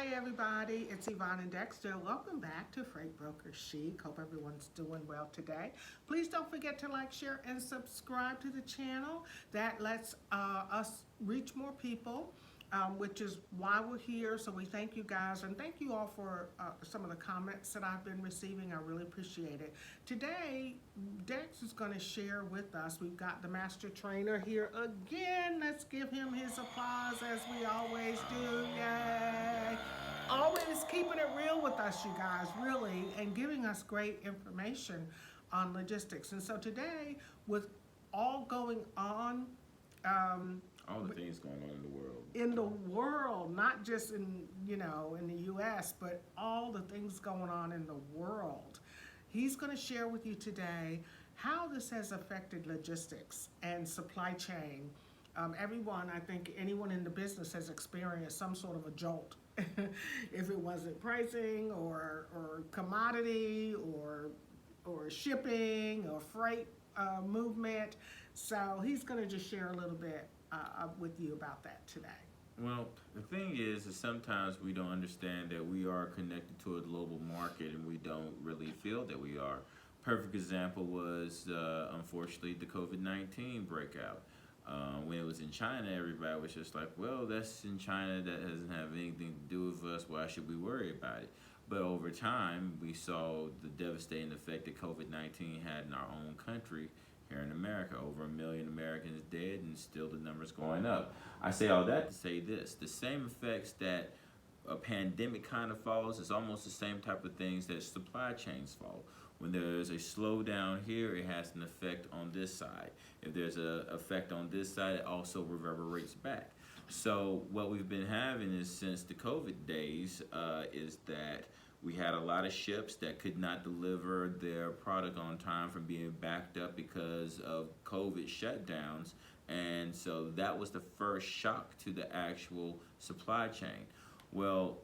Hi, everybody. It's Yvonne and Dexter. Welcome back to Freight Broker Chic. Hope everyone's doing well today. Please don't forget to like, share, and subscribe to the channel. That lets us reach more people, which is why we're here. So we thank you guys and thank you all for some of the comments that I've been receiving. I really appreciate it. Today, Dex is going to share with us. We've got the master trainer here again. Let's give him his applause as we always do. Yay! Always keeping it real with us, you guys, really, and giving us great information on logistics. And so today, with all going on, all the things going on in the world, not just in the U.S., but all the things going on in the world. He's going to share with you today how this has affected logistics and supply chain. Everyone, I think anyone in the business has experienced some sort of a jolt. If it wasn't pricing or commodity or shipping or freight movement. So he's going to just share a little bit with you about that today. Well, the thing is sometimes we don't understand that we are connected to a global market and we don't really feel that we are. Perfect example was, unfortunately, the COVID-19 breakout. When it was in China, everybody was just like, well, that's in China, that doesn't have anything to do with us, why should we worry about it? But over time, we saw the devastating effect that COVID-19 had in our own country. Here in America, over 1 million Americans dead, and still the numbers going up. I say all that to say this: the same effects that a pandemic kind of follows is almost the same type of things that supply chains follow. When there's a slowdown here, it has an effect on this side. If there's an effect on this side, it also reverberates back. So what we've been having is, since the COVID days, is that we had a lot of ships that could not deliver their product on time from being backed up because of COVID shutdowns. And so that was the first shock to the actual supply chain. Well,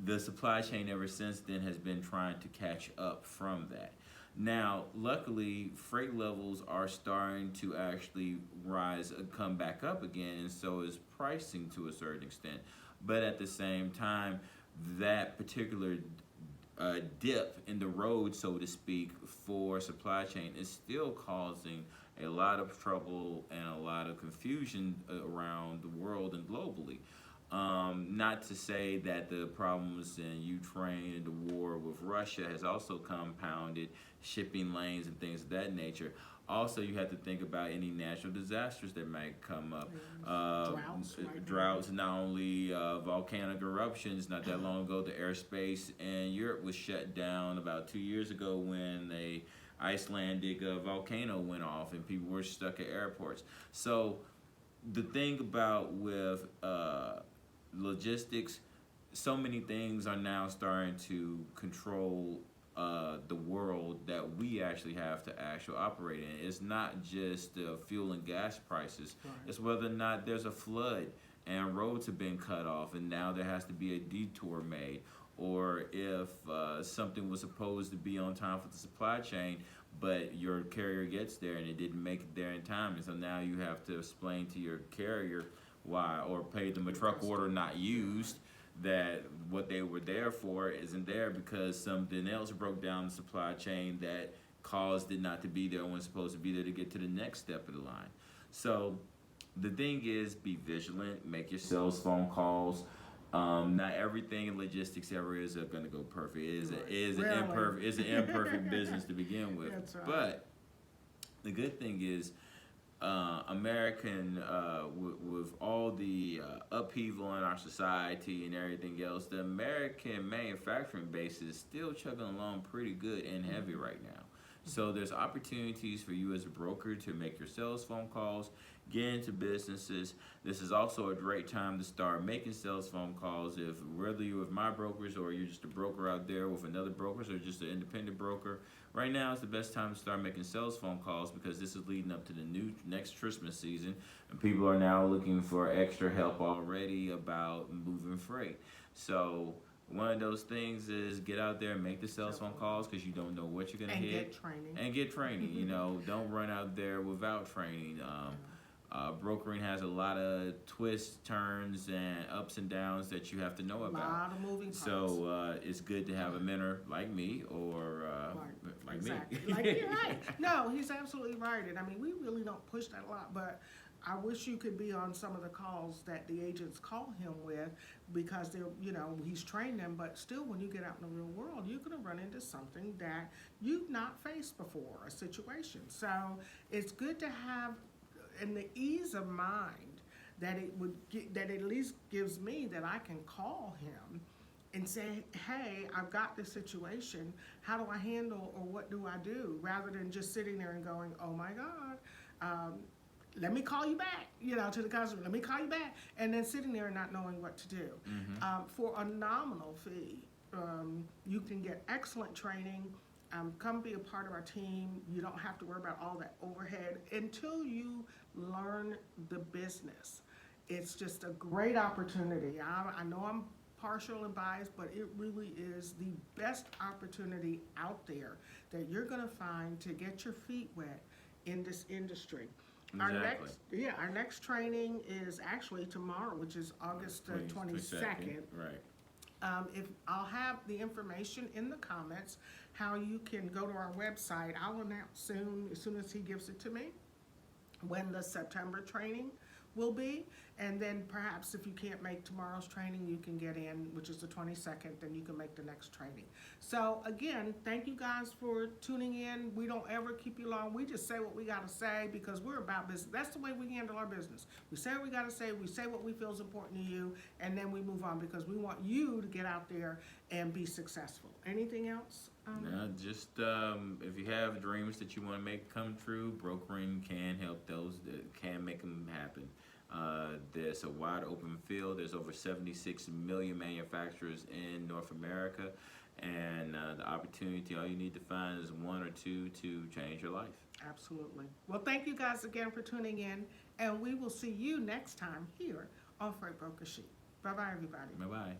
the supply chain ever since then has been trying to catch up from that. Now, luckily, freight levels are starting to actually rise, come back up again, and so is pricing to a certain extent. But at the same time, that particular dip in the road, so to speak, for supply chain is still causing a lot of trouble and a lot of confusion around the world and globally. Not to say that the problems in Ukraine and the war with Russia has also compounded shipping lanes and things of that nature. Also, you have to think about any natural disasters that might come up. Droughts, not only volcanic eruptions. Not that long ago, the airspace in Europe was shut down about 2 years ago when a Icelandic volcano went off and people were stuck at airports. So the thing about with logistics, so many things are now starting to control the world that we actually have to actually operate in. It's not just fuel and gas prices. Right. It's whether or not there's a flood and roads have been cut off and now there has to be a detour made. Or if something was supposed to be on time for the supply chain, but your carrier gets there and it didn't make it there in time. And so now you have to explain to your carrier why, or pay them a truck order not used, that what they were there for isn't there because something else broke down the supply chain that caused it not to be there when it's supposed to be there to get to the next step of the line. So the thing is, be vigilant, make your sales phone calls. Not everything in logistics ever is going to go perfect. It is an imperfect business to begin with. That's right. But the good thing is, American, with all the upheaval in our society and everything else, the American manufacturing base is still chugging along pretty good and heavy right now. So there's opportunities for you as a broker to make your sales phone calls, get into businesses. This is also a great time to start making sales phone calls. If whether you're with my brokers or you're just a broker out there with another brokers or just an independent broker, right now is the best time to start making sales phone calls because this is leading up to the next Christmas season, and people are now looking for extra help already about moving freight. So one of those things is get out there and make the sales phone calls because you don't know what you're going to hit. And get training. You know, don't run out there without training. Brokering has a lot of twists, turns, and ups and downs that you have to know A about. lot of moving parts. So it's good to have a mentor like me or like exactly. me. Like you're right. No, he's absolutely right. And I mean, we really don't push that a lot, but I wish you could be on some of the calls that the agents call him with, because they're, he's trained them, but still when you get out in the real world, you're going to run into something that you've not faced before, a situation. So it's good to have, and the ease of mind that that at least gives me, that I can call him and say, hey, I've got this situation, how do I handle, or what do I do, rather than just sitting there and going, oh my God, let me call you back, to the customer, let me call you back, and then sitting there and not knowing what to do. For a nominal fee, you can get excellent training. Come be a part of our team. You don't have to worry about all that overhead until you learn the business. It's just a great opportunity. I know I'm partial and biased, but it really is the best opportunity out there that you're going to find to get your feet wet in this industry. Exactly. Our next training is actually tomorrow, which is August 22nd. Right. If I'll have the information in the comments how you can go to our website. I'll announce soon, as soon as he gives it to me, when the September training will be. And then perhaps if you can't make tomorrow's training, you can get in, which is the 22nd, then you can make the next training. So again, thank you guys for tuning in. We don't ever keep you long. We just say what we got to say, because we're about business. That's the way we handle our business. We say what we got to say, we say what we feel is important to you, and then we move on, because we want you to get out there and be successful. Anything else? Just if you have dreams that you want to make come true, brokering can help those, that can make them happen. There's a wide open field. There's over 76 million manufacturers in North America, and the opportunity, all you need to find is one or two to change your life. Absolutely. Well, thank you guys again for tuning in, and we will see you next time here on Freight Broker Chic. Bye-bye, everybody. Bye-bye.